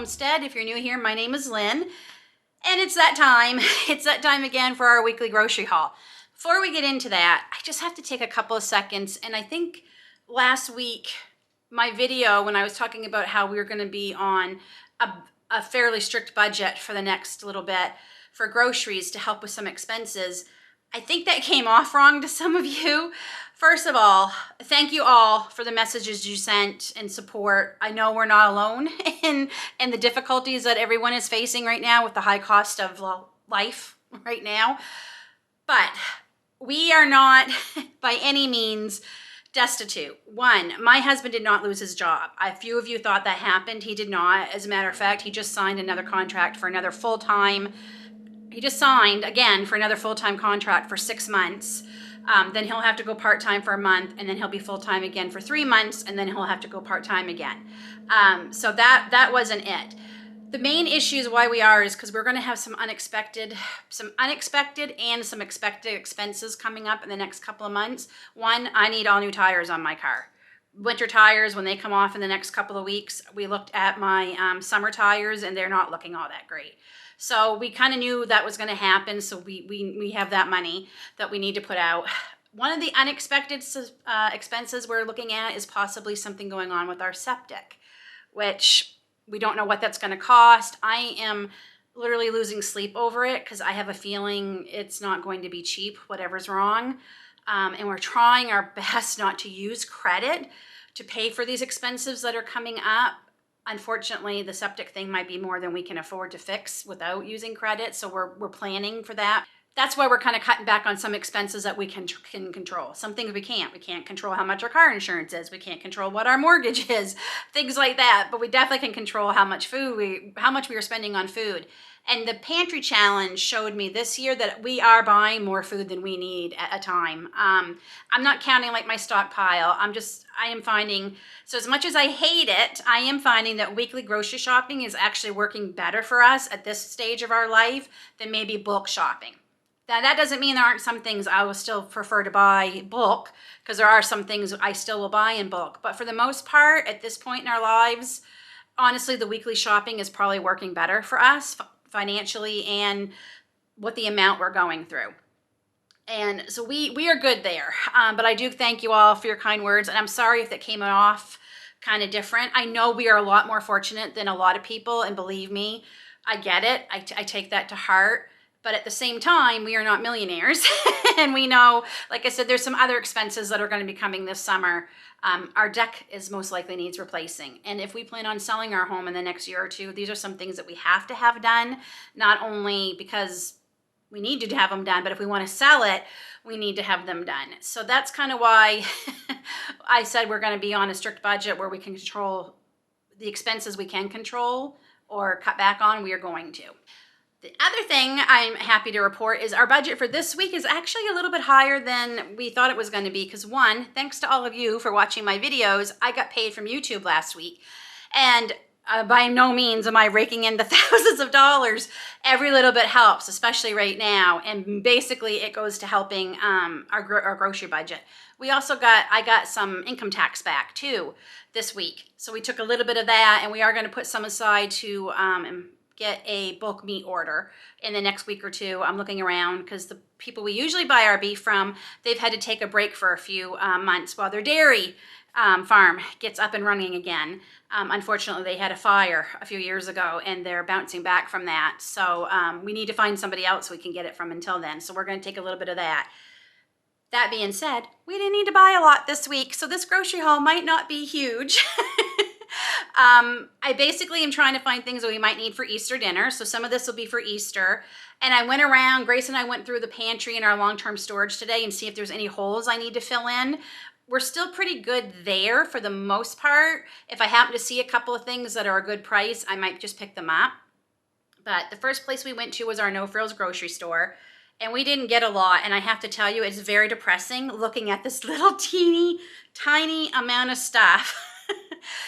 Homestead. If you're new here, my name is Lynn, and it's that time. It's that time again for our weekly grocery haul. Before we get into that, I just have to take a couple of seconds, and I think last week, my video when I was talking about how we were going to be on a fairly strict budget for the next little bit for groceries to help with some expenses, I think that came off wrong to some of you. First of all, thank you all for the messages you sent and support. I know we're not alone in the difficulties that everyone is facing right now with the high cost of life right now. But we are not by any means destitute. One, my husband did not lose his job. A few of you thought that happened. He did not. As a matter of fact, he just signed another contract for another full-time. He just signed again for another full-time contract for 6 months. Then he'll have to go part-time for a month, and then he'll be full-time again for 3 months, and then he'll have to go part-time again. So that wasn't it. The main issues why we are is because we're going to have some unexpected and some expected expenses coming up in the next couple of months. One, I need all new tires on my car. Winter tires, when they come off in the next couple of weeks, we looked at my summer tires, and they're not looking all that great. So we kind of knew that was going to happen, so we have that money that we need to put out. One of the unexpected expenses we're looking at is possibly something going on with our septic, which we don't know what that's going to cost. I am literally losing sleep over it because I have a feeling it's not going to be cheap, whatever's wrong. And we're trying our best not to use credit to pay for these expenses that are coming up. Unfortunately, the septic thing might be more than we can afford to fix without using credit, so we're planning for that. That's why we're kind of cutting back on some expenses that we can control. Some things we can't. We can't control how much our car insurance is. We can't control what our mortgage is, things like that. But we definitely can control how much we are spending on food. And the pantry challenge showed me this year that we are buying more food than we need at a time. I'm not counting like my stockpile. I am finding, so as much as I hate it, I am finding that weekly grocery shopping is actually working better for us at this stage of our life than maybe bulk shopping. Now, that doesn't mean there aren't some things I will still prefer to buy bulk, because there are some things I still will buy in bulk. But for the most part, at this point in our lives, honestly, the weekly shopping is probably working better for us financially and what the amount we're going through. And so we are good there. But I do thank you all for your kind words. And I'm sorry if that came off kind of different. I know we are a lot more fortunate than a lot of people. And believe me, I get it. I take that to heart. But at the same time, we are not millionaires. And we know, like I said, there's some other expenses that are going to be coming this summer. Our deck is most likely needs replacing. And if we plan on selling our home in the next year or two, these are some things that we have to have done, not only because we need to have them done, but if we want to sell it, we need to have them done. So that's kind of why I said we're going to be on a strict budget where we can control the expenses we can control or cut back on, we are going to. The other thing I'm happy to report is our budget for this week is actually a little bit higher than we thought it was going to be, because one, thanks to all of you for watching my videos, I got paid from YouTube last week. And by no means am I raking in the thousands of dollars. Every little bit helps, especially right now. And basically it goes to helping our grocery budget. I got some income tax back too this week. So we took a little bit of that, and we are going to put some aside to get a bulk meat order in the next week or two. I'm looking around because the people we usually buy our beef from, they've had to take a break for a few months while their dairy farm gets up and running again. Unfortunately, they had a fire a few years ago, and they're bouncing back from that. So we need to find somebody else we can get it from until then. So we're going to take a little bit of that. That being said, we didn't need to buy a lot this week, so this grocery haul might not be huge. I basically am trying to find things that we might need for Easter dinner. So some of this will be for Easter. And I went around, Grace and I went through the pantry in our long-term storage today and see if there's any holes I need to fill in. We're still pretty good there for the most part. If I happen to see a couple of things that are a good price, I might just pick them up. But the first place we went to was our No Frills grocery store. And we didn't get a lot. And I have to tell you, it's very depressing looking at this little teeny, tiny amount of stuff.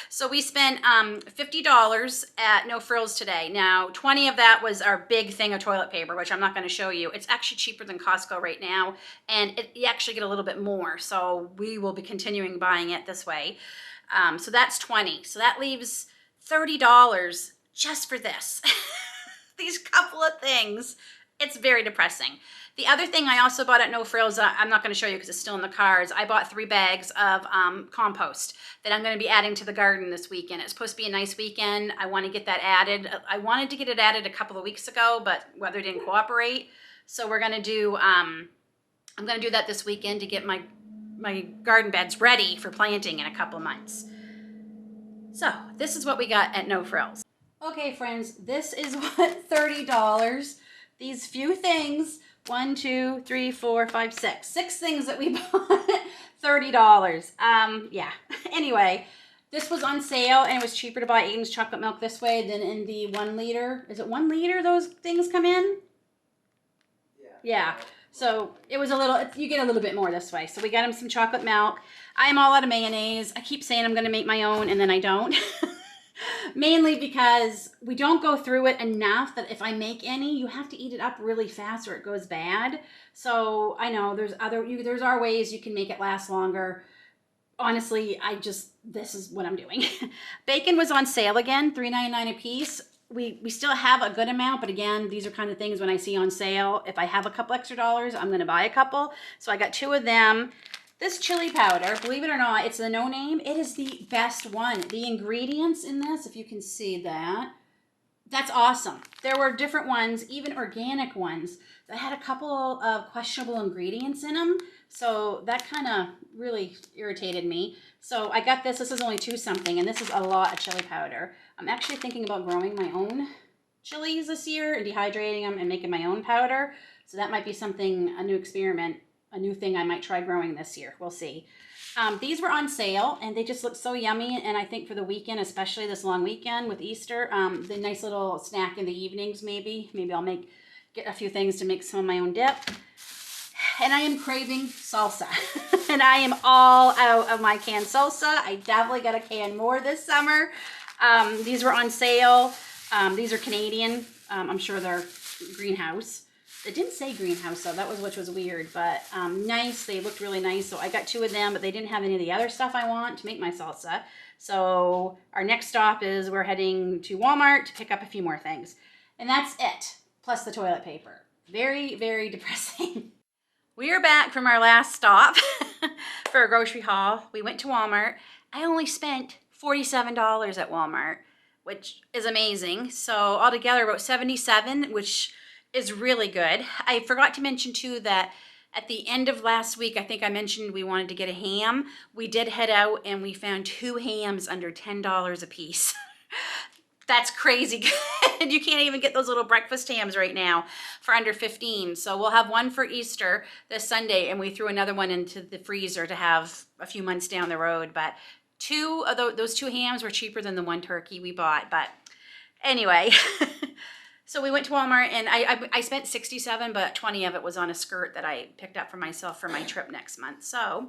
So we spent $50 at No Frills today. Now, 20 of that was our big thing of toilet paper, which I'm not going to show you. It's actually cheaper than Costco right now, and you actually get a little bit more. So we will be continuing buying it this way. So that's 20. So that leaves $30 just for this. These couple of things. It's very depressing. The other thing I also bought at No Frills, I'm not going to show you because it's still in the cars. I bought 3 bags of compost that I'm going to be adding to the garden this weekend. It's supposed to be a nice weekend. I want to get that added. I wanted to get it added a couple of weeks ago, but weather didn't cooperate. So we're going to do, I'm going to do that this weekend to get my garden beds ready for planting in a couple of months. So this is what we got at No Frills. Okay, friends, this is what $30, these few things, 1, 2, 3, 4, 5, 6. 6 things that we bought, $30. Yeah, anyway, this was on sale and it was cheaper to buy Aiden's chocolate milk this way than in the 1 liter. Is it 1 liter those things come in? Yeah. So it was a little, you get a little bit more this way. So we got him some chocolate milk. I'm all out of mayonnaise. I keep saying I'm going to make my own and then I don't. Mainly because we don't go through it enough that if I make any, you have to eat it up really fast or it goes bad. So I know there's are ways you can make it last longer. Honestly, this is what I'm doing. Bacon was on sale again, $3.99 a piece. We still have a good amount, but again, these are kind of things when I see on sale. If I have a couple extra dollars, I'm going to buy a couple. So I got 2 of them. This chili powder, believe it or not, it's the No Name. It is the best one. The ingredients in this, if you can see that, that's awesome. There were different ones, even organic ones, that had a couple of questionable ingredients in them. So that kind of really irritated me. So I got this. This is only 2 something, and this is a lot of chili powder. I'm actually thinking about growing my own chilies this year and dehydrating them and making my own powder. So that might be something, a new experiment, a new thing I might try growing this year. We'll see. These were on sale and they just look so yummy. And I think for the weekend, especially this long weekend with Easter, the nice little snack in the evenings, maybe I'll get a few things to make some of my own dip. And I am craving salsa and I am all out of my canned salsa. I definitely got a can more this summer. These were on sale. These are Canadian. I'm sure they're greenhouse. It didn't say greenhouse though, which was weird, but nice. They looked really nice. So I got 2 of them, but they didn't have any of the other stuff I want to make my salsa. So our next stop is we're heading to Walmart to pick up a few more things. And that's it, plus the toilet paper. Very, very depressing. We are back from our last stop for a grocery haul. We went to Walmart. I only spent $47 at Walmart, which is amazing. So altogether about $77, which is really good. I forgot to mention too that at the end of last week, I think I mentioned we wanted to get a ham. We did head out and we found 2 hams under $10 a piece. That's crazy good. You can't even get those little breakfast hams right now for under 15. So we'll have one for Easter this Sunday and we threw another one into the freezer to have a few months down the road. But 2 of those 2 hams were cheaper than the 1 turkey we bought. But anyway, so we went to Walmart and I spent $67, but 20 of it was on a skirt that I picked up for myself for my trip next month. So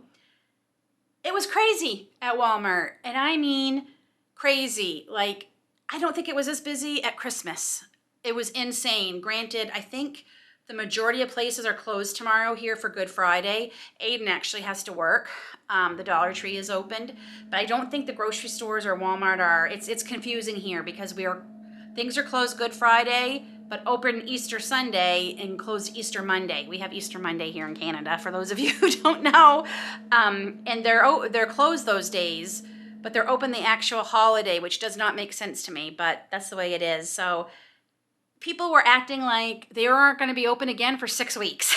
it was crazy at Walmart. And I mean crazy. Like, I don't think it was this busy at Christmas. It was insane. Granted, I think the majority of places are closed tomorrow here for Good Friday. Aiden actually has to work. The Dollar Tree is opened, but I don't think the grocery stores or Walmart are. It's confusing here because things are closed Good Friday, but open Easter Sunday and closed Easter Monday. We have Easter Monday here in Canada, for those of you who don't know. And they're closed those days, but they're open the actual holiday, which does not make sense to me, but that's the way it is. So people were acting like they aren't going to be open again for 6 weeks.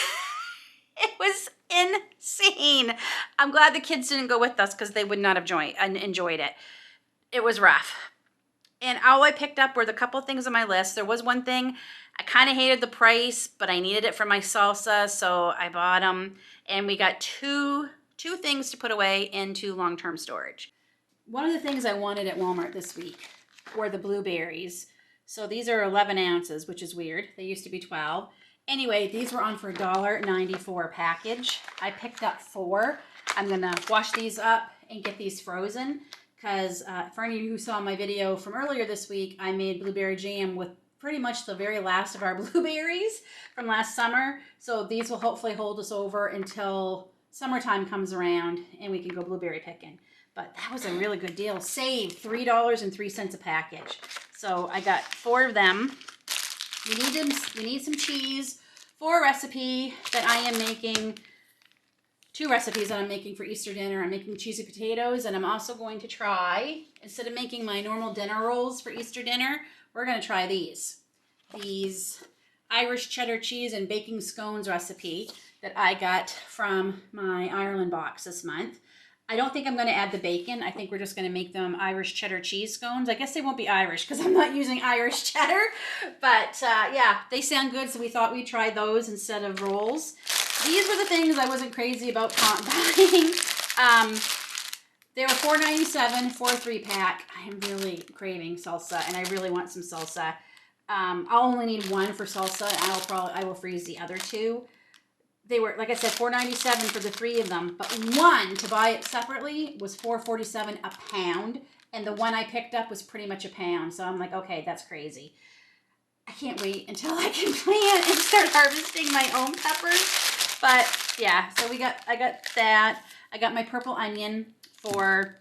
It was insane. I'm glad the kids didn't go with us because they would not have enjoyed it. It was rough. And all I picked up were the couple things on my list. There was one thing, I kind of hated the price, but I needed it for my salsa, so I bought them. And we got two things to put away into long-term storage. One of the things I wanted at Walmart this week were the blueberries. So these are 11 ounces, which is weird. They used to be 12. Anyway, these were on for $1.94 a package. I picked up 4. I'm gonna wash these up and get these frozen because for any of you who saw my video from earlier this week, I made blueberry jam with pretty much the very last of our blueberries from last summer. So these will hopefully hold us over until summertime comes around and we can go blueberry picking. but that was a really good deal. Saved $3.03 a package. So I got 4 of them. We need some cheese for a recipe that I am making. 2 recipes that I'm making for Easter dinner. I'm making cheesy potatoes, and I'm also going to try, instead of making my normal dinner rolls for Easter dinner, we're going to try these. These Irish cheddar cheese and baking scones recipe that I got from my Ireland box this month. I don't think I'm going to add the bacon. I think we're just going to make them Irish cheddar cheese scones. I guess they won't be Irish because I'm not using Irish cheddar. But yeah, they sound good, so we thought we'd try those instead of rolls. These were the things I wasn't crazy about buying. They were $4.97 for a 3-pack. I am really craving salsa, and I really want some salsa. I'll only need 1 for salsa, and I will freeze the other 2. They were, like I said, $4.97 for the 3 of them, but 1 to buy it separately was $4.47 a pound, and the one I picked up was pretty much a pound. So I'm like, okay, that's crazy. I can't wait until I can plant and start harvesting my own peppers. But yeah, so I got that. I got my purple onion for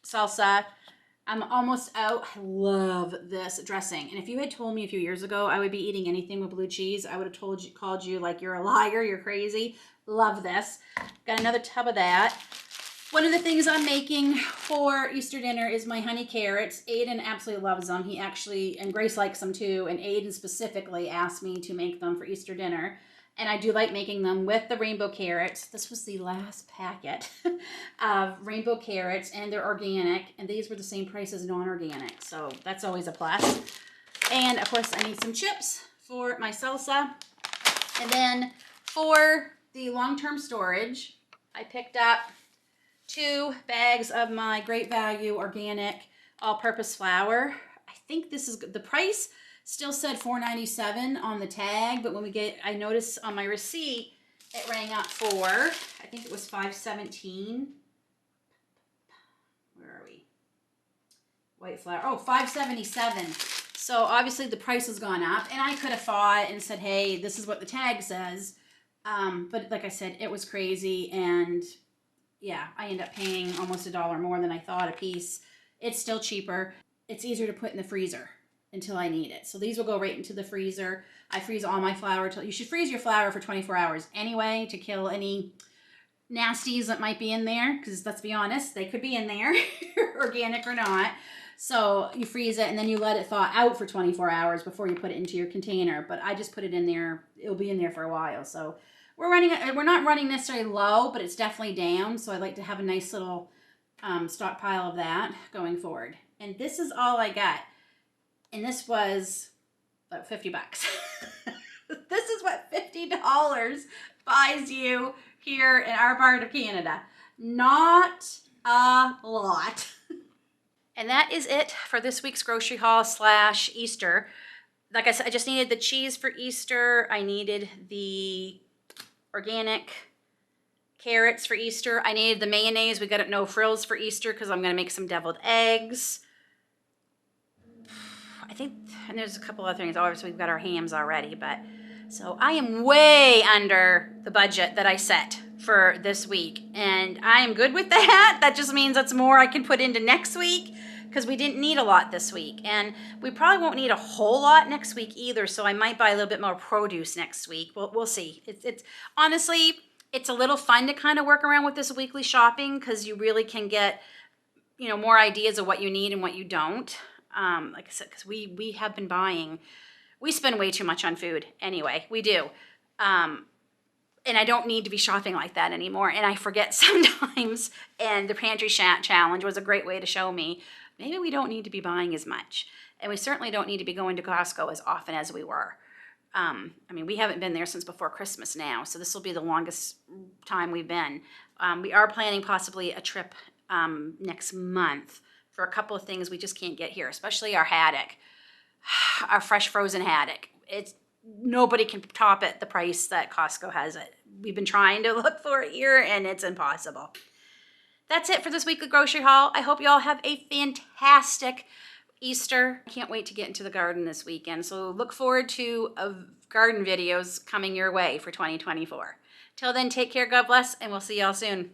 salsa. I'm almost out. I love this dressing. And if you had told me a few years ago I would be eating anything with blue cheese, I would have called you like you're a liar, you're crazy. Love this. Got another tub of that. One of the things I'm making for Easter dinner is my honey carrots. Aiden absolutely loves them. He actually, and Grace likes them too, and Aiden specifically asked me to make them for Easter dinner. And I do like making them with the rainbow carrots. This was the last packet of rainbow carrots, and they're organic. And these were the same price as non-organic. So that's always a plus. And of course, I need some chips for my salsa. And then for the long-term storage, I picked up 2 bags of my Great Value organic all-purpose flour. I think this is the price. Still said $4.97 on the tag, but I noticed on my receipt, it rang up for, I think it was $5.17. Where are we? White flour. Oh, $5.77. So obviously the price has gone up, and I could have fought and said, hey, this is what the tag says. But like I said, it was crazy, and yeah, I ended up paying almost $1 more than I thought a piece. It's still cheaper. It's easier to put in the freezer until I need it. So these will go right into the freezer. I freeze all my flour. You should freeze your flour for 24 hours anyway to kill any nasties that might be in there, because let's be honest, they could be in there, organic or not. So you freeze it and then you let it thaw out for 24 hours before you put it into your container. But I just put it in there. It'll be in there for a while. So we're not running necessarily low, but it's definitely down. So I like to have a nice little stockpile of that going forward. And this is all I got. And this was about $50. This is what $50 buys you here in our part of Canada. Not a lot. And that is it for this week's grocery haul / Easter. Like I said, I just needed the cheese for Easter. I needed the organic carrots for Easter. I needed the mayonnaise. We got it no frills for Easter because I'm going to make some deviled eggs. I think, and there's a couple other things. Obviously, we've got our hams already, but so I am way under the budget that I set for this week, and I am good with that. That just means that's more I can put into next week because we didn't need a lot this week, and we probably won't need a whole lot next week either. So I might buy a little bit more produce next week. We'll see. It's honestly, it's a little fun to kind of work around with this weekly shopping because you really can get, more ideas of what you need and what you don't. Like I said, because we have been buying, we spend way too much on food anyway. We do. And I don't need to be shopping like that anymore. And I forget sometimes. And the pantry challenge was a great way to show me maybe we don't need to be buying as much. And we certainly don't need to be going to Costco as often as we were. We haven't been there since before Christmas now. So this will be the longest time we've been. We are planning possibly a trip next month for a couple of things we just can't get here, especially our haddock, our fresh frozen haddock. Nobody can top it, the price that Costco has it. We've been trying to look for it here, and it's impossible. That's it for this weekly grocery haul. I hope you all have a fantastic Easter. I can't wait to get into the garden this weekend, so look forward to garden videos coming your way for 2024. Till then, take care, God bless, and we'll see y'all soon.